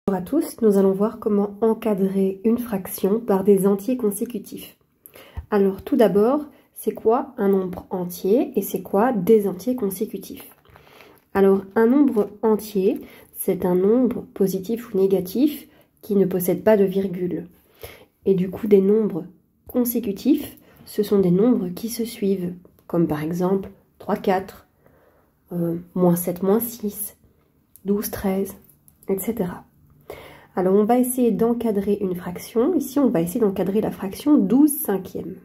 Bonjour à tous, nous allons voir comment encadrer une fraction par des entiers consécutifs. Alors tout d'abord, c'est quoi un nombre entier et c'est quoi des entiers consécutifs? Alors un nombre entier, c'est un nombre positif ou négatif qui ne possède pas de virgule. Et du coup des nombres consécutifs, ce sont des nombres qui se suivent, comme par exemple 3, 4, moins 7, moins 6, 12, 13, etc. Alors, on va essayer d'encadrer une fraction. Ici, on va essayer d'encadrer la fraction 12 cinquièmes.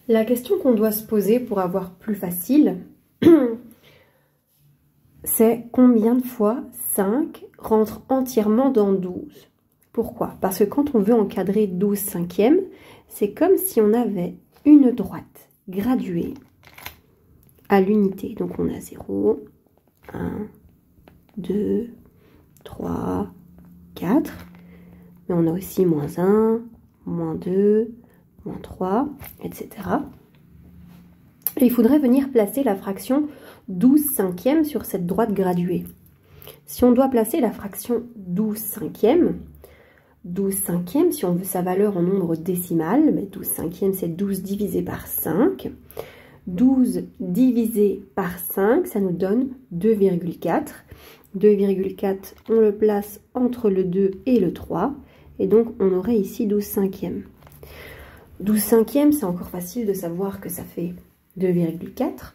La question qu'on doit se poser pour avoir plus facile, c'est combien de fois 5 rentre entièrement dans 12? Pourquoi? Parce que quand on veut encadrer 12 cinquièmes, c'est comme si on avait une droite graduée à l'unité. Donc, on a 0, 1, 2, 3, 4, mais on a aussi moins 1, moins 2, moins 3, etc. Et il faudrait venir placer la fraction 12 cinquièmes sur cette droite graduée. Si on doit placer la fraction 12 cinquièmes, si on veut sa valeur en nombre décimal, mais 12 cinquièmes c'est 12 divisé par 5. 12 divisé par 5, ça nous donne 2,4. 2,4, on le place entre le 2 et le 3. Et donc, on aurait ici 12 cinquièmes. 12 cinquièmes, c'est encore facile de savoir que ça fait 2,4.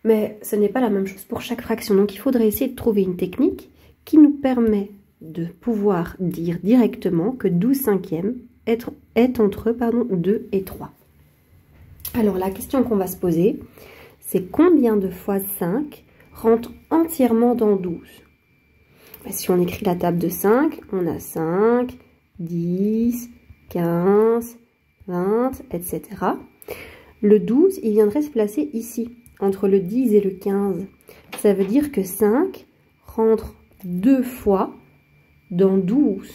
Mais ce n'est pas la même chose pour chaque fraction. Donc, il faudrait essayer de trouver une technique qui nous permet de pouvoir dire directement que 12 cinquièmes est entre 2 et 3. Alors, la question qu'on va se poser, c'est combien de fois 5 rentre entièrement dans 12. Si on écrit la table de 5, on a 5, 10, 15, 20, etc. Le 12, il viendrait se placer ici, entre le 10 et le 15. Ça veut dire que 5 rentre 2 fois dans 12.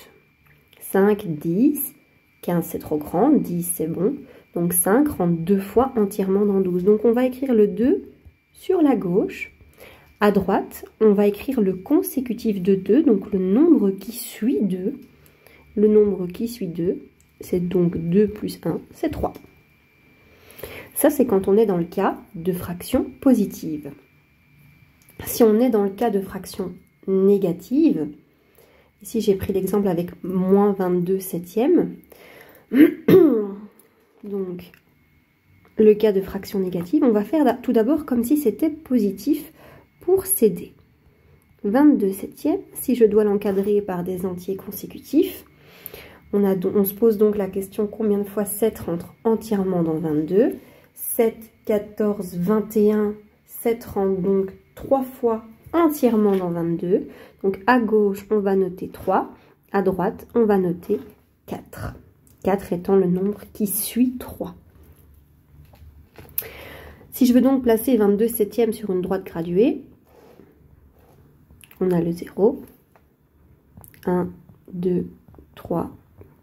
5, 10, 15 c'est trop grand, 10 c'est bon. Donc 5 rentre 2 fois entièrement dans 12. Donc on va écrire le 2 sur la gauche. À droite, on va écrire le consécutif de 2, donc le nombre qui suit 2. Le nombre qui suit 2, c'est donc 2 plus 1, c'est 3. Ça, c'est quand on est dans le cas de fraction positive. Si on est dans le cas de fraction négative, ici j'ai pris l'exemple avec moins 22 septièmes, donc le cas de fraction négative, on va faire tout d'abord comme si c'était positif, pour céder. 22 septièmes, si je dois l'encadrer par des entiers consécutifs, on se pose donc la question combien de fois 7 rentre entièrement dans 22. 7, 14, 21, 7 rentre donc 3 fois entièrement dans 22. Donc à gauche, on va noter 3, à droite, on va noter 4. 4 étant le nombre qui suit 3. Si je veux donc placer 22 septièmes sur une droite graduée, on a le 0, 1, 2, 3,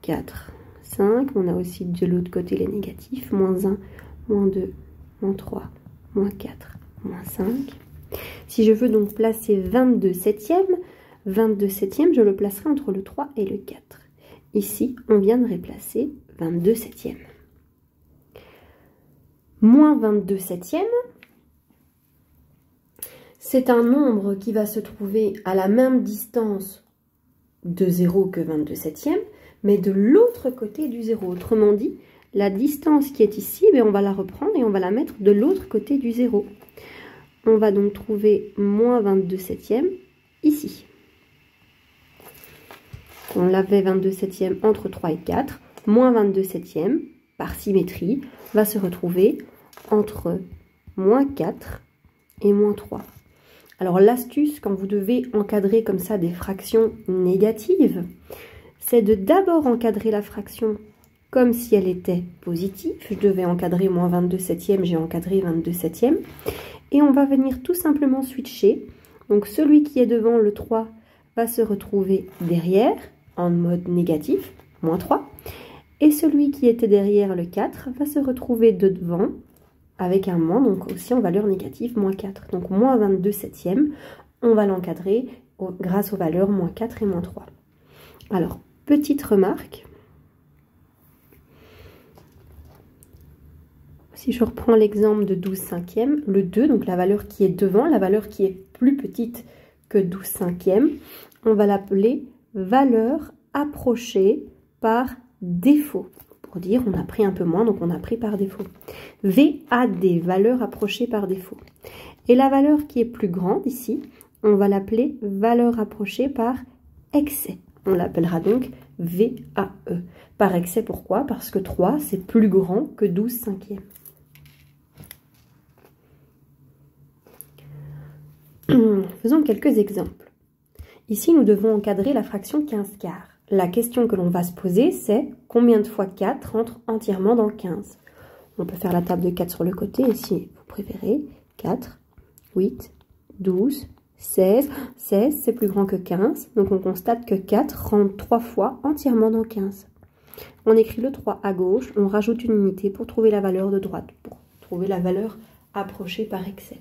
4, 5. On a aussi de l'autre côté les négatifs, moins 1, moins 2, moins 3, moins 4, moins 5. Si je veux donc placer 22 septièmes, je le placerai entre le 3 et le 4. Ici, on viendrait placer 22 septièmes. Moins 22 septièmes, c'est un nombre qui va se trouver à la même distance de 0 que 22 septièmes, mais de l'autre côté du 0. Autrement dit, la distance qui est ici, on va la reprendre et on va la mettre de l'autre côté du 0. On va donc trouver moins 22 septièmes ici. On l'avait 22 septièmes entre 3 et 4. Moins 22 septièmes, par symétrie, va se retrouver entre moins 4 et moins 3. Alors l'astuce, quand vous devez encadrer comme ça des fractions négatives, c'est de d'abord encadrer la fraction comme si elle était positive. Je devais encadrer moins 22 septièmes, j'ai encadré 22 septièmes. Et on va venir tout simplement switcher. Donc celui qui est devant le 3 va se retrouver derrière, en mode négatif, moins 3. Et celui qui était derrière le 4 va se retrouver devant, avec un moins, donc aussi en valeur négative, moins 4. Donc moins 22 septièmes, on va l'encadrer grâce aux valeurs moins 4 et moins 3. Alors, petite remarque. Si je reprends l'exemple de 12 cinquièmes, le 2, donc la valeur qui est devant, la valeur qui est plus petite que 12 cinquièmes, on va l'appeler valeur approchée par défaut. Pour dire on a pris un peu moins, donc on a pris par défaut. VAD, valeur approchée par défaut. Et la valeur qui est plus grande ici, on va l'appeler valeur approchée par excès. On l'appellera donc VAE. Par excès, pourquoi? Parce que 3, c'est plus grand que 12 cinquièmes. Faisons quelques exemples. Ici, nous devons encadrer la fraction 15 quarts. La question que l'on va se poser, c'est combien de fois 4 rentre entièrement dans 15? On peut faire la table de 4 sur le côté, si vous préférez. 4, 8, 12, 16. 16, c'est plus grand que 15. Donc, on constate que 4 rentre 3 fois entièrement dans 15. On écrit le 3 à gauche, on rajoute une unité pour trouver la valeur de droite, pour trouver la valeur approchée par excès.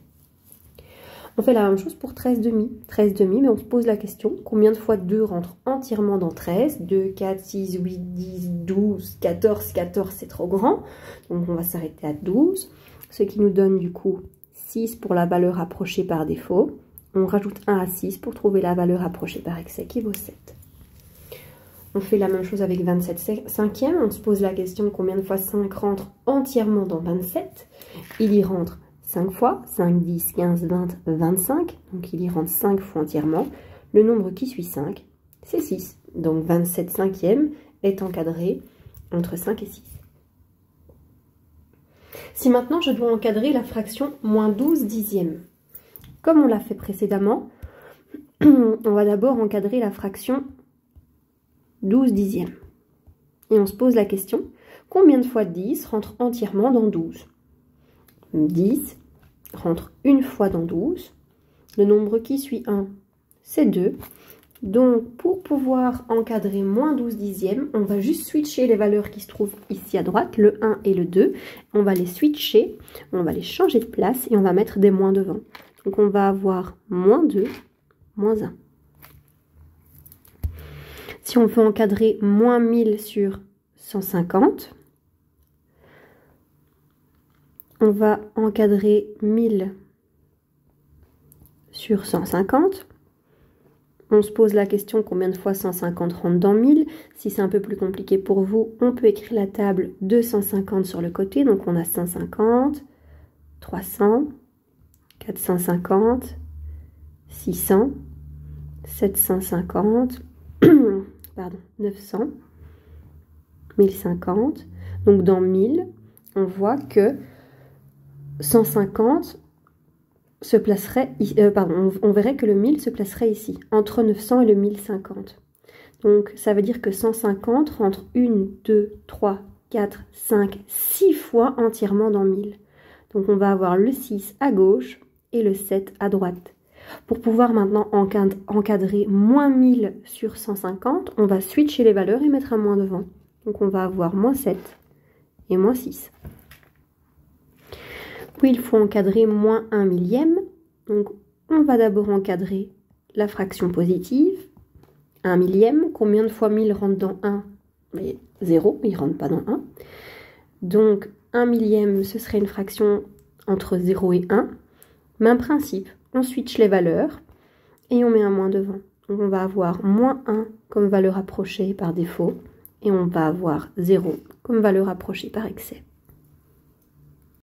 On fait la même chose pour 13 demi. 13 demi, mais on se pose la question, combien de fois 2 rentre entièrement dans 13? 2, 4, 6, 8, 10, 12, 14. 14, c'est trop grand. Donc, on va s'arrêter à 12. Ce qui nous donne du coup 6 pour la valeur approchée par défaut. On rajoute 1 à 6 pour trouver la valeur approchée par excès qui vaut 7. On fait la même chose avec 27 cinquièmes. On se pose la question, combien de fois 5 rentre entièrement dans 27? Il y rentre 5 fois, 5, 10, 15, 20, 25, donc il y rentre 5 fois entièrement. Le nombre qui suit 5, c'est 6. Donc 27 cinquièmes est encadré entre 5 et 6. Si maintenant je dois encadrer la fraction moins 12 dixièmes, comme on l'a fait précédemment, on va d'abord encadrer la fraction 12 dixièmes. Et on se pose la question, combien de fois 10 rentre entièrement dans 12? 10 rentre une fois dans 12. Le nombre qui suit 1, c'est 2. Donc, pour pouvoir encadrer moins 12 dixièmes, on va juste switcher les valeurs qui se trouvent ici à droite, le 1 et le 2. On va les switcher, on va les changer de place et on va mettre des moins devant. Donc, on va avoir moins 2, moins 1. Si on veut encadrer moins 1000 sur 150, on va encadrer 1000 sur 150. On se pose la question combien de fois 150 rentre dans 1000. Si c'est un peu plus compliqué pour vous, on peut écrire la table 250 sur le côté. Donc on a 150, 300, 450, 600, 750, pardon, 900, 1050. Donc dans 1000, on voit que 150 se placerait, on verrait que le 1000 se placerait ici, entre 900 et le 1050. Donc, ça veut dire que 150 rentre 1, 2, 3, 4, 5, 6 fois entièrement dans 1000. Donc, on va avoir le 6 à gauche et le 7 à droite. Pour pouvoir maintenant encadrer moins 1000 sur 150, on va switcher les valeurs et mettre un moins devant. Donc, on va avoir moins 7 et moins 6. Puis, il faut encadrer moins 1 millième. Donc, on va d'abord encadrer la fraction positive. 1 millième. Combien de fois 1000 rentre dans 1? 0, il ne rentre pas dans 1. Donc, 1 millième, ce serait une fraction entre 0 et 1. Même principe, on switch les valeurs et on met un moins devant. Donc, on va avoir moins 1 comme valeur approchée par défaut. Et on va avoir 0 comme valeur approchée par excès.